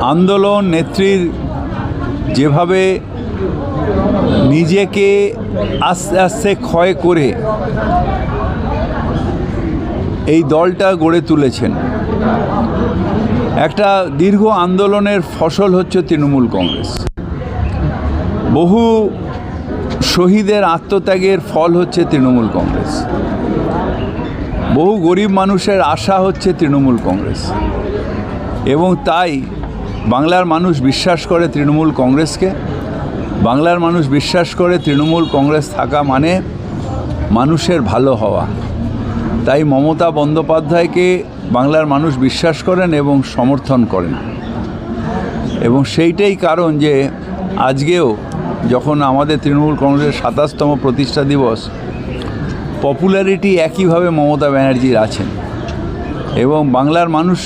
আন্দোলন নেত্রীর যেভাবে নিজেকে আস্তে আস্তে ক্ষয় করে এই দলটা গড়ে তুলেছেন, একটা দীর্ঘ আন্দোলনের ফসল হচ্ছে তৃণমূল কংগ্রেস। বহু শহীদের আত্মত্যাগের ফল হচ্ছে তৃণমূল কংগ্রেস। বহু গরিব মানুষের আশা হচ্ছে তৃণমূল কংগ্রেস। এবং তাই বাংলার মানুষ বিশ্বাস করে তৃণমূল কংগ্রেসকে। বাংলার মানুষ বিশ্বাস করে তৃণমূল কংগ্রেস থাকা মানে মানুষের ভালো হওয়া। তাই মমতা বন্দ্যোপাধ্যায়কে বাংলার মানুষ বিশ্বাস করেন এবং সমর্থন করেন। এবং সেইটাই কারণ যে আজকেও যখন আমাদের তৃণমূল কংগ্রেসের ২৭তম প্রতিষ্ঠা দিবস, পপুলারিটি একইভাবে মমতা ব্যানার্জির আছেন এবং বাংলার মানুষ